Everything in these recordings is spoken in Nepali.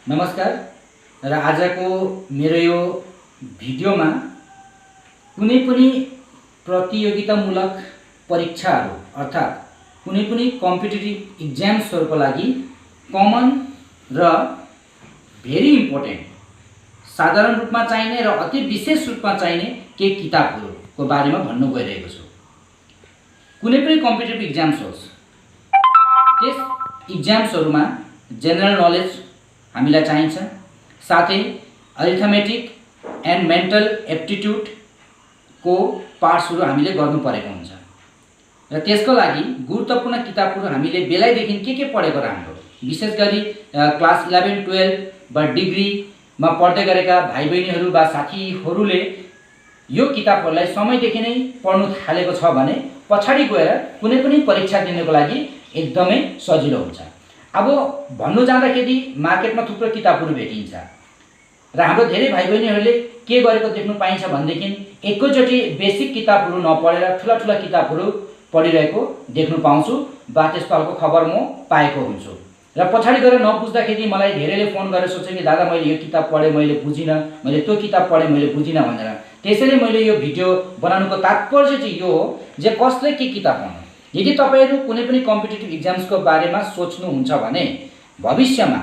नमस्कार र आजको मेरो यो भिडियोमा कुनै पनि प्रतियोगितामूलक परीक्षाहरू अर्थात् कुनै पनि कम्पिटिटिभ इक्जाम्सहरुको लागि कमन र भेरी इम्पोर्टेन्ट साधारण रूपमा चाहिने र अति विशेष रूपमा चाहिने केही किताबहरुको बारेमा भन्नु गइरहेको छु। कुनै पनि कम्पिटिटिभ इक्जाम्स होस्, त्यस इक्जाम्सहरुमा जनरल नलेज हामीलाई चाहिन्छ, साथै अरिथमेटिक एन्ड मेन्टल एप्टिट्युड को पार्ट्सहरु हामीले गर्नु परेको हुन्छ र त्यसको लागि गुरुत्वपूर्ण किताबहरु हामीले बेलायदेखि के पढेको राम्रो। विशेष गरी क्लास 11 12 वा डिग्रीमा पढ्दै गरेका भाइ बहिनीहरु वा साथीहरुले यो किताबहरुलाई समयदेखि नै पढ्नु थालेको छ भने पछाडी गएर कुनै पनि परीक्षा दिनको लागि एकदमै सजिलो हुन्छ। अब भन्नु जाँदाखेरि मार्केटमा थुप्रो किताबहरु भेटिन्छ र हाम्रो धेरै भाइ बहिनीहरुले के गरेको देख्नु पाइन्छ भन्देखि एकैचोटी बेसिक किताबहरु नपढेर ठूला ठूला किताबहरु पढिरहेको देख्नु पाउँछु वा त्यस्तो खालको खबर म पाएको हुन्छु र पछाडी गएर नबुझ्दाखेरि मलाई धेरैले फोन गरेर सोध्छन् कि दादा मैले यो किताब पढे मैले बुझिन, मैले त्यो किताब पढे मैले बुझिन भनेर। त्यसैले मैले यो भिडियो बनाउनुको तात्पर्य चाहिँ यो हो जे कसले के किताब पढ्नु। यदि तपाईहरु कुनै पनि कम्पिटिटिभ इक्जाम्सको बारेमा सोच्नुहुन्छ भने भविष्यमा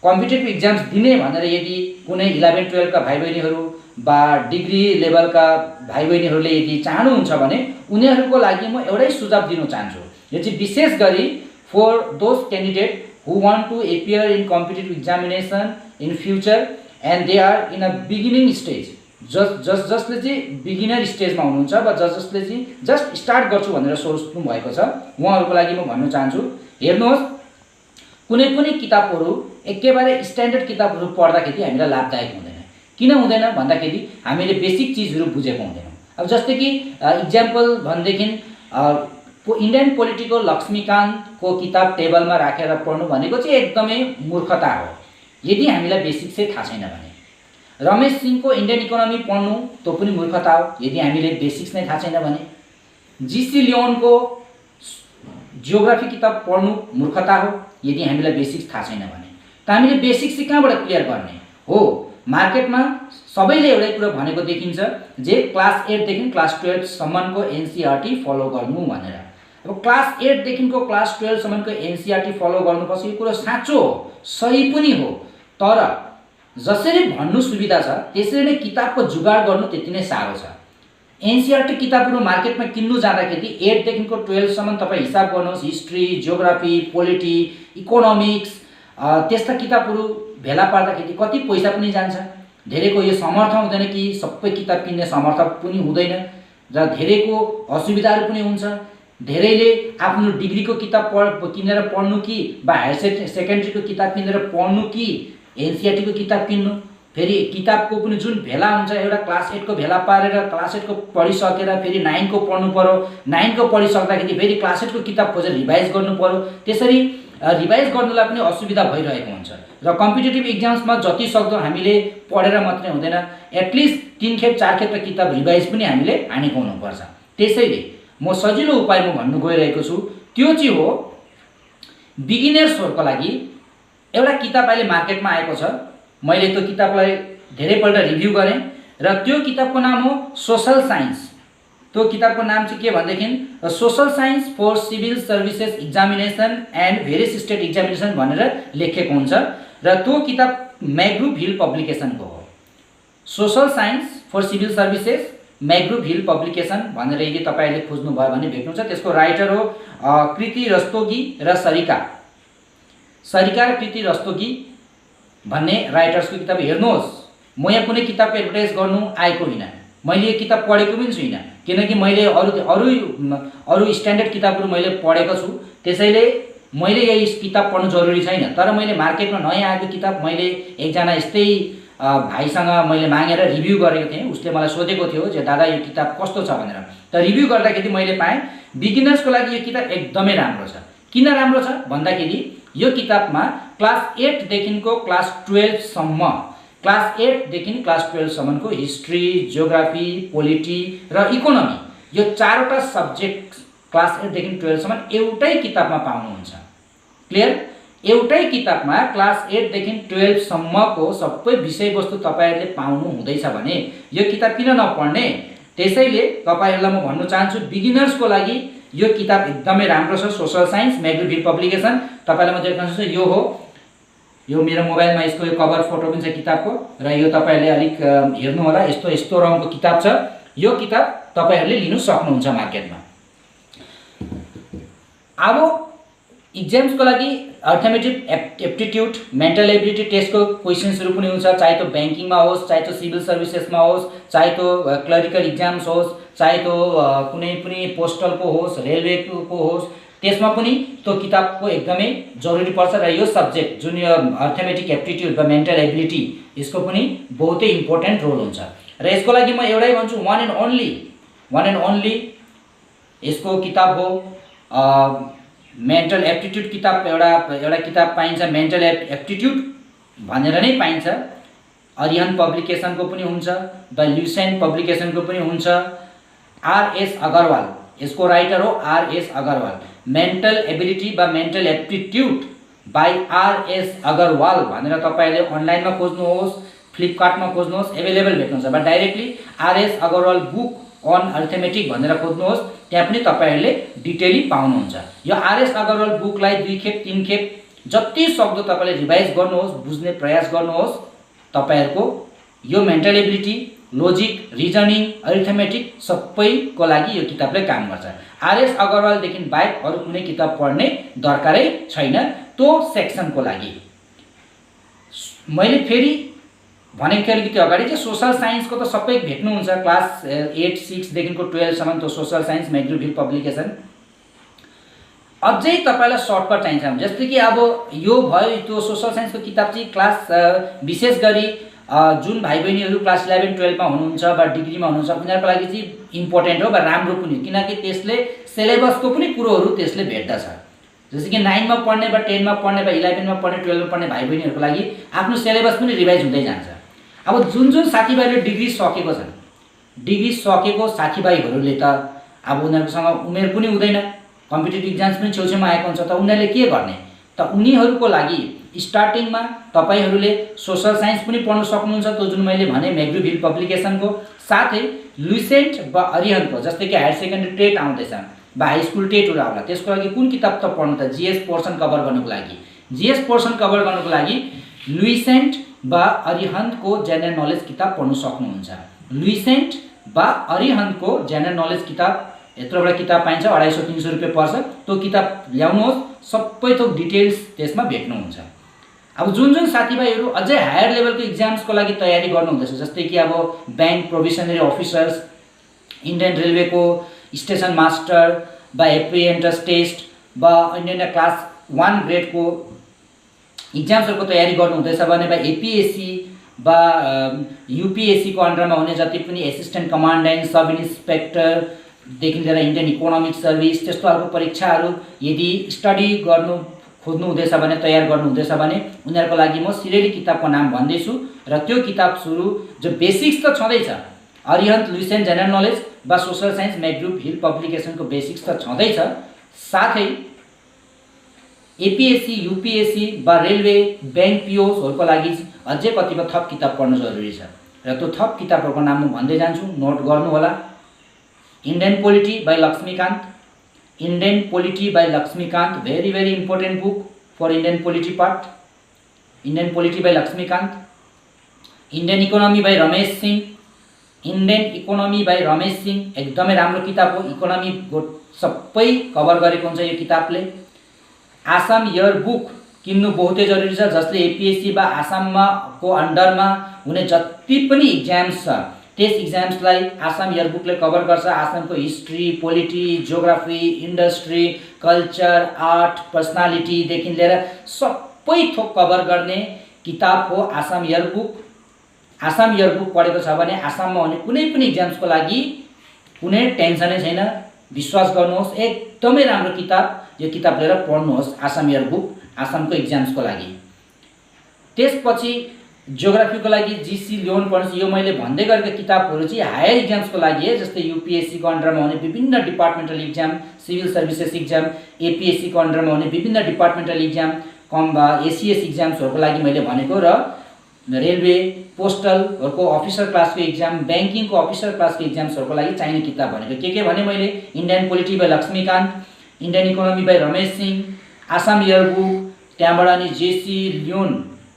कम्पिटिटिभ इक्जाम्स दिने भनेर यदि कुनै 11 12 का भाइ बहिनीहरु वा डिग्री लेभलका भाइ बहिनीहरुले यदि चाहनुहुन्छ भने उनीहरुको लागि म एउटै सुझाव दिन चाहन्छु। यो चाहिँ विशेष गरी for those candidate who want to appear in competitive examination in future and they are in a beginning stage. जसले चाहिँ बिगिनर स्टेजमा हुनुहुन्छ वा जसले चाहिँ जस्ट स्टार्ट गर्छु भनेर सोच्नु भएको छ उहाँहरुको लागि म भन्न चाहन्छु, हेर्नुहोस् कुनै पनि किताबहरु एकेबारे स्ट्यान्डर्ड किताबहरु पढ्दाखेरि हामीलाई लाभदायक हुँदैन। किन हुँदैन भन्दाखेरि हामीले बेसिक चीजहरु बुझेको हुँदैनौं। अब जस्तै कि एक्जाम्पल भन्देखि इन्डियन पोलिटिकल लक्ष्मीकान्तको किताब टेबलमा राखेर पढ्नु भनेको चाहिँ एकदमै मूर्खता हो यदि हामीलाई बेसिक चाहिँ थाहा छैन भने। रमेश सिंहको इन्डियन इकोनोमी पढ्नु त्यो पनि मूर्खता हो यदि हामीले बेसिक्स नै थाहा छैन भने। जीसी लियोनको जियोग्राफी किताब पढ्नु मूर्खता हो यदि हामीलाई बेसिक्स थाहा छैन भने। त हामीले बेसिक्स चाहिँ कहाँबाट क्लियर गर्ने हो? मार्केटमा सबैले एउटै कुरा भनेको देखिन्छ जे क्लास 8 देखि क्लास 12 सम्मको एनसीईआरटी फलो गर्नु भनेर। अब क्लास 8 देखिको क्लास 12 सम्मको एनसीईआरटी फलो गर्नुपर्छ यो कुरा साँचो हो, सही पनि हो। तर जसरी भन्नु सुविधा छ त्यसरी नै किताबको जुगाड गर्नु त्यति नै साह्रो छ। एनसीईआरटी किताबहरु मार्केटमा किन्नु जाँदाखेरि 8 देखिको 12 सम्म तपाई हिसाब गर्नुहोस्, हिस्ट्री, जियोग्राफी, पोलिटी, इकोनोमिक्स त्यस्ता किताबहरु भेला पार्दाखेरि कति पैसा पनि जान्छ। धेरैको यो समर्थ हुँदैन कि सबै किताब किन्ने समर्थ पनि हुँदैन र धेरैको असुविधाहरु पनि हुन्छ। धेरैले आफ्नो डिग्रीको किताब किनेर पढ्नु कि वा हायर सेकेन्डरीको किताब किनेर पढ्नु कि एनसीईआरटी को किताब किन्नु। फेरि किताबको पनि जुन भेला हुन्छ एउटा क्लास 8 को भेला पारेर क्लास 8 को पढिसकेर फेरि 9 को पढ्नु पर्यो, 9 को पढिसक्दाखेरि फेरि क्लास 8 को किताब खोजेर रिभाइज गर्नु पर्यो। त्यसरी रिभाइज गर्नुलाई पनि असुविधा भइरहेको हुन्छ र कम्पिटिटिभ एक्जाम्समा जति सक्दो हामीले पढेर मात्रै हुँदैन, एटलिस्ट 3 खेप 4 खेप त किताब रिभाइज पनि हामीले हानेको हुनुपर्छ। त्यसैले म सजिलो उपाय म भन्नु गइरहेको छु त्यो चाहिँ हो बिगिनर्सहरुको लागि एउटा किताब अहिले मार्केटमा आएको छ। मैले त्यो किताबलाई धेरैपल्ट रिभ्यू गरेँ र त्यो किताबको नाम हो सोशल साइन्स। त्यो किताबको नाम चाहिँ के भन्देखि social science for civil services examination and various state examination भनेर लेखेको हुन्छ र त्यो किताब मैग्रो हिल पब्लिकेसनको हो। Social science for civil services McGraw Hill publication भनेर यदि तपाईले खोज्नु भयो भने भेट्नुहुन्छ। त्यसको राइटर हो कृति रस्तोगी र सरिका र कृति रस्तोगी भन्ने राइटर्सको किताब। हेर्नुहोस् म यहाँ कुनै किताबको एडभर्टाइज गर्नु आएको होइन, मैले यो किताब पढेको पनि छुइनँ किनकि मैले अरु स्ट्यान्डर्ड किताबहरु मैले पढेको छु। त्यसैले मैले यो किताब पढ्नु जरुरी छैन। तर मैले मार्केटमा नयाँ आएको किताब मैले एकजना यस्तै भाइसँग मैले मागेर रिभ्यू गरेको थिएँ। उसले मलाई सोधेको थियो जे दादा यो किताब कस्तो छ भनेर। त रिभ्यू गर्दाखेरि मैले पाएँ बिगिनर्सको लागि यो किताब एकदमै राम्रो छ। किन राम्रो छ भन्दाखेरि यो किताबमा क्लास 8 देखिको क्लास 12 सम्म क्लास 8 देखि क्लास 12 सम्मको हिस्ट्री, जियोग्राफी, पोलिटी र इकोनोमी यो चारवटा सब्जेक्ट क्लास 8 देखि 12 सम्म एउटै किताबमा पाउनुहुन्छ। क्लियर? एउटै किताबमा क्लास 8 देखि 12 सम्मको सबै विषयवस्तु तपाईहरुले पाउनु हुँदैछ भने यो किताब किन नपढ्ने? त्यसैले तपाईहरुलाई म भन्न चाहन्छु बिगिनर्सको लागि यो किताब एकदमै राम्रो छ। Social science McGraw Hill publication. तपाईलाई म देखाउन सक्छु यो हो, यो मेरो मोबाइलमा यसको यो कभर फोटो पनि छ किताबको र यो तपाईहरुले अलिक हेर्नु होला। यस्तो रङको किताब छ। यो किताब तपाईहरुले लिनु सक्नुहुन्छ मार्केटमा। अब इक्जाम्सको लागि अर्थमेटिक एप्टिट्युड मेन्टल एबिलिटी टेस्टको क्वेशन्सहरु पनि हुन्छ, चाहे त्यो बैंकिङमा होस्, चाहे त्यो सिभिल सर्भिसेसमा होस्, चाहे त्यो क्लरिकल इक्जाम्स होस्, चाहे त्यो कुनै पनि पोस्टलको होस्, रेलवेको होस्, त्यसमा पनि त्यो किताबको एकदमै जरुरी पर्छ। र यो सब्जेक्ट जुन यो अर्थमेटिक एप्टिट्युड वा मेन्टल एबिलिटी यसको पनि बहुतै इम्पोर्टेन्ट रोल हुन्छ। र यसको लागि म एउटै भन्छु, वान एन्ड ओन्ली यसको किताब हो मेन्टल एप्टिट्युड किताब। एउटा किताब पाइन्छ मेन्टल एप्टिट्युड भनेर नै पाइन्छ। अरिहन्त पब्लिकेसनको पनि हुन्छ, द ल्युसेन्ट पब्लिकेसनको पनि हुन्छ। आरएस अग्रवाल यसको राइटर हो, आरएस अग्रवाल। मेन्टल एबिलिटी वा mental aptitude by RS Agarwal भनेर तपाईले अनलाइनमा खोज्नुहोस्, फ्लिपकार्टमा खोज्नुहोस्, एभाइलेबल भेट्नुहुन्छ। वा directly RS Agarwal book on arithmetic भनेर खोज्नुहोस्, त्यहाँ पनि तपाईहरुले डिटेली पाउनुहुन्छ। यो आरएस अग्रवाल बुकलाई 2 खेप 3 खेप जति सक्दो तपाईले रिभाइज गर्नुहोस्, बुझ्ने प्रयास गर्नुहोस्। तपाईहरुको यो mental ability, logic, reasoning, arithmetic सबैको लागि यो किताबले काम गर्छ। आरएस अग्रवाल देखि बाहेक अरु कुनै किताब पढ्ने दरकारै छैन त्यो सेक्सनको लागि। मैले फेरि भनेको थिएँ अलिकति अगाडि चाहिँ सोशल साइन्सको त सबै भेट्नुहुन्छ क्लास 8 6 देखिको 12 सम्म त्यो social science McGraw Hill publication. अझै तपाईलाई सर्टकट चाहिन्छ जस्तै कि अब यो भयो त्यो सोशल साइन्सको किताब चाहिँ क्लास विशेष गरी जुन भाइ बहिनीहरु क्लास 11 12 मा हुनुहुन्छ वा डिग्रीमा हुनुहुन्छ उनीहरुको लागि चाहिँ इम्पोर्टेन्ट हो वा राम्रो पनि हो, किनकि त्यसले सिलेबसको पनि कुरोहरु त्यसले भेट्दछ। जस्तै कि 9 मा पढ्ने वा 10 मा पढ्ने वा 11 मा पढ्ने 12 मा पढ्ने भाइ बहिनीहरुको लागि आफ्नो सिलेबस पनि रिभाइज हुँदै जान्छ। अब जुन साथीभाइले डिग्री सकेको छन्, डिग्री सकेको साथीभाइहरुले त अब उनीहरुसँग उमेर पनि हुँदैन, कम्पिटिटिभ इक्जाम्स पनि छेउछेउमा आएको हुन्छ, त उनीहरुले के गर्ने? त उनीहरुको लागि स्टार्टिङमा तपाईहरुले सोशल साइन्स पनि पढ्न सक्नुहुन्छ, त्यो जुन मैले भने म्याग्रो हिल पब्लिकेसनको, साथै लुसेन्ट वा अरिहन्तको जस्तै कि हायर सेकेन्डरी टेट आउँदैछ वा हाई स्कुल टेटहरु आउला, त्यसको लागि कुन किताब त पढ्नु त? जीएस पोर्सन कभर गर्नको लागि। जीएस पोर्सन कभर गर्नको लागि लुसेन्ट वा अरिहन्तको जेनरल नलेज किताब पढ्न सक्नुहुन्छ। लुसेन्ट वा अरिहन्तको जेनरल नलेज किताब यत्रोवटा किताब पाइन्छ, 250-300 रुपैयाँ पर्छ। त्यो किताब ल्याउनुहोस्, सबै थोक डिटेल्स त्यसमा भेट्नुहुन्छ। अब जुन साथीभाइहरु अझै हायर लेभलको इक्जाम्सको लागि तयारी गर्नुहुँदैछ, जस्तै कि अब बैंक प्रोभिसनरी अफिसर्स, इन्डियन रेलवेको स्टेसन मास्टर वा एप्रिएन्टिस टेस्ट वा अन्य क्लास 1 ग्रेडको इक्जाम्सहरुको तयारी गर्नुहुँदैछ भने वा एपीएससी वा यूपीएससी को अन्डरमा हुने जति पनि एसिस्टेन्ट कमान्डेन्ट, सब इन्स्पेक्टर देखि लिएर इन्डियन इकोनोमिक सर्भिस त्यस्तो खालको परीक्षाहरु यदि स्टडी गर्नु खोज्नु हुँदैछ भने, तयार गर्नु हुँदैछ भने उनीहरुको लागि म सिरेली किताबको नाम भन्दैछु। र त्यो किताब सुरु जो बेसिक्स त छँदैछ, अरिहन्त लुसेन्ट जेनरल नलेज वा social science McGraw hill पब्लिकेसनको basics त छँदैछ, साथै एपीएससी यूपीएससी वा रेलवे बैंक पीओसहरुको लागि अझै कतिपय थप किताब पढ्न जरुरी छ। र त्यो थप किताबहरुको नाम म भन्दै जान्छु, नोट गर्नु होला। Indian polity by Laxmikanth, Indian polity by Laxmikanth, very important book for Indian polity part, Indian polity by Laxmikanth. Indian economy by Ramesh Singh, Indian economy by Ramesh Singh एकदमै राम्रो किताब हो। इकोनोमी सबै कभर गरेको हुन्छ यो किताबले। आसाम इयर बुक किन्नु बहुतै जरुरी छ, जसले एपीएससी वा आसाममा को अन्डरमा हुने जति पनि इक्जाम्स छ त्यस इक्जाम्सलाई आसाम इयर बुकले कभर गर्छ। आसामको history, polity, geography, industry, culture, art, personality देखि लिएर सबै थोक कभर गर्ने किताब हो Assam year book. Assam year book पढेको छ भने आसाममा हुने कुनै पनि इक्जाम्सको लागि कुनै टेन्सनै छैन, विश्वास गर्नुहोस्, एकदमै राम्रो किताब। यो किताब लिएर पढ्नुहोस् आसाम इयर बुक आसामको इक्जाम्सको लागि। त्यसपछि जियोग्राफीको लागि जीसी लियोन पढ्नुहोस्। यो मैले भन्दै गरेको किताबहरु चाहिँ हायर इक्जाम्सको लागि है, जस्तै यूपीएससी को अन्डरमा हुने विभिन्न departmental exam, civil services exam, APSC को अन्डरमा हुने विभिन्न डिपार्टमेन्टल इक्जाम, एसीएस इक्जाम्सहरूको लागि मैले भनेको र रेलवे पोस्टलहरूको अफिसर क्लासको इक्जाम ब्याङ्किङको अफिसर क्लासको इक्जाम्सहरूको लागि चाहिने किताब भनेको के भने मैले Indian polity by Laxmikant, Indian economy by Ramesh Singh, Assam yearbook, त्यहाँबाट अनि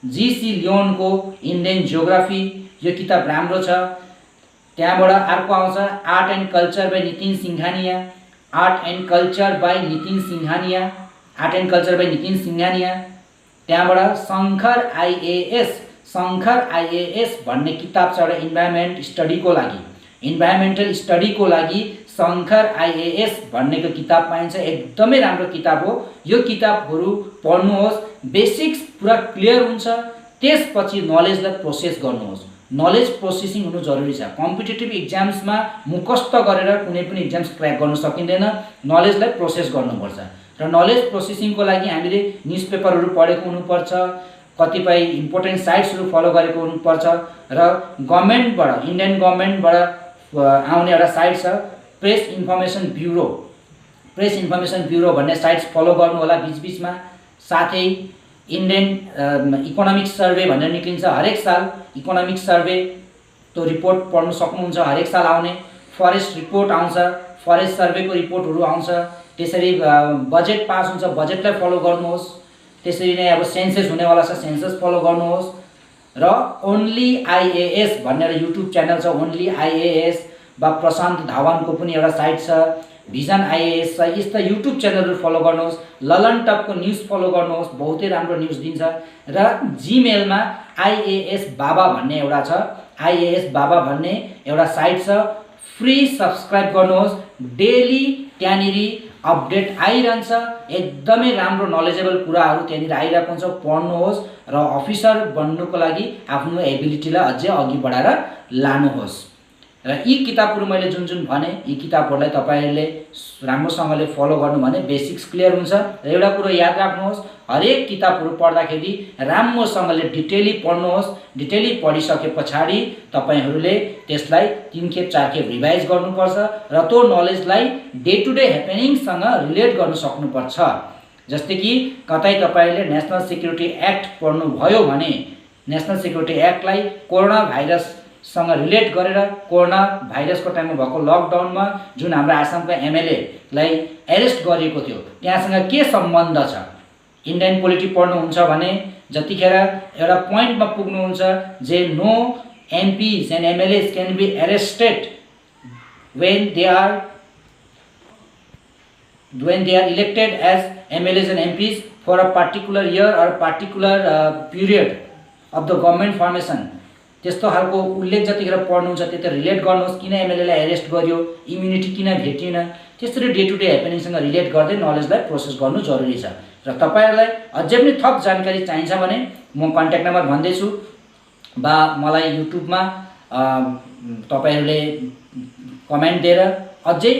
जीसी लियोनको इन्डियन जियोग्राफी, यो किताब राम्रो छ। त्यहाँबाट अर्को आउँछ art and culture by Nitin Singhania, art and culture by Nitin Singhania. त्यहाँबाट शङ्कर आइएएस भन्ने किताब छ एउटा इन्भाइरोमेन्टल स्टडीको लागि शङ्कर आइएएस भन्नेको किताब पाइन्छ। एकदमै राम्रो किताब हो। यो किताबहरू पढ्नुहोस्, बेसिक्स पुरा क्लियर हुन्छ। त्यसपछि नलेजलाई प्रोसेस गर्नुहोस्। नलेज प्रोसेसिङ हुनु जरुरी छ। कम्पिटिटिभ इक्जाम्समा मुखस्त गरेर कुनै पनि इक्जाम्स क्र्याक गर्न सकिँदैन। नलेजलाई प्रोसेस गर्नुपर्छ र नलेज प्रोसेसिङको लागि हामीले न्युजपेपरहरू पढेको हुनुपर्छ, कतिपय इम्पोर्टेन्ट साइट्सहरू फलो गरेको हुनुपर्छ र गभर्नमेन्टबाट इन्डियन गभर्नमेन्टबाट आउने एउटा साइट छ प्रेस इन्फर्मेसन ब्युरो भन्ने साइट्स फलो गर्नु होला बीचबीचमा। साथै इन्डियन इकोनोमिक सर्वे भनेर निक्लिन्छ हरेक साल, इकोनोमिक सर्वे त्यो रिपोर्ट पढ्न सक्नुहुन्छ, हरेक साल आउने। फरेस्ट रिपोर्ट आउँछ, फरेस्ट सर्वेको रिपोर्टहरू आउँछ। त्यसरी बजेट पास हुन्छ, बजेटलाई फलो गर्नुहोस्। त्यसरी नै अब सेन्सस हुनेवाला छ, सेन्सस फलो गर्नुहोस्। र ओन्ली आइएएस भनेर युट्युब च्यानल छ, ओन्ली आइएएस बा प्रशान्त धावानको पनि एउटा साइट छ, भिजन आइएएस छ। यस्ता युट्युब च्यानलहरू फलो गर्नुहोस्। ललन टपको न्युज फलो गर्नुहोस्, बहुतै राम्रो न्युज दिन्छ। र जिमेलमा आइएएस बाबा भन्ने एउटा छ, आइएएस बाबा भन्ने एउटा साइट छ, फ्री सब्सक्राइब गर्नुहोस्। डेली त्यहाँनिर अपडेट आइरहन्छ। एकदमै राम्रो नलेजेबल कुराहरू त्यहाँनिर आइरहेको हुन्छ, पढ्नुहोस् र अफिसर बन्नुको लागि आफ्नो एबिलिटीलाई अझै अघि बढाएर लानुहोस्। र यी किताबहरू मैले जुन भने यी किताबहरूलाई तपाईहरुले राम्रोसँगले फलो गर्नु भने बेसिक्स क्लियर हुन्छ। र एउटा कुरो याद राख्नुहोस्, हरेक किताबहरू पढ्दाखेरि राम्रोसँगले डिटेली पढ्नुहोस्। डिटेली पढिसके पछाडि तपाईहरुले त्यसलाई 3 खेप 4 खेप रिभाइज गर्नुपर्छ र त्यो नलेजलाई डे टु डे ह्यापनिङसँग रिलेट गर्न सक्नुपर्छ। जस्तै कि कतै तपाईले नेशनल सिक्युरिटी एक्ट पढ्नु भयो भने नेशनल सिक्युरिटी एक्टलाई कोरोना भाइरस सँग रिलेट गरेर कोरोना भाइरसको टाइममा भएको लकडाउनमा जुन हाम्रो आसामको एमएलए लाई एरेस्ट गरिएको थियो त्यहाँसँग के सम्बन्ध छ। इन्डियन पोलिटी पढ्नुहुन्छ भने जतिखेर एउटा पोइन्टमा पुग्नुहुन्छ जे no MPs and MLAs can be arrested when they are elected as MLAs and MPs for a particular year or a particular period of the government formation। त्यस्तो खालको उल्लेख जतिखेर पढ्नुहुन्छ त्यति रिलेट गर्नुहोस्, किन एमएलए लाई एरेस्ट गर्यो, इम्युनिटी किन भेटिएन, त्यसरी डे टु डे ह्यापनिङसँग रिलेट गर्दै नलेजलाई प्रोसेस गर्नु जरुरी छ। र तपाईहरुलाई अझै पनि थप जानकारी चाहिन्छ भने म कन्ट्याक्ट नम्बर भन्दैछु बा मलाई युट्युबमा तपाईहरुले कमेन्ट दिएर अझै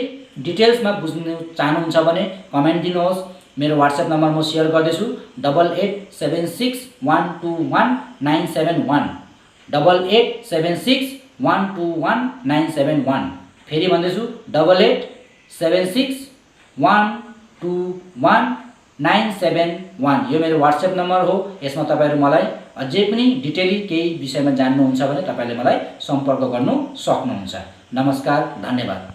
डिटेल्समा बुझ्न चाहनुहुन्छ भने कमेन्ट दिनुहोस्। मेरो व्हाट्सएप नम्बर म शेयर गर्दैछु 8876121971 8876121971। फेरि भन्दैछु 8876121971। यो मेरो व्हाट्सएप नम्बर हो। यसमा तपाईहरु मलाई अझै पनि डिटेली केही विषयमा जान्नुहुन्छ भने तपाईले मलाई सम्पर्क गर्नु सक्नुहुन्छ। नमस्कार, धन्यवाद।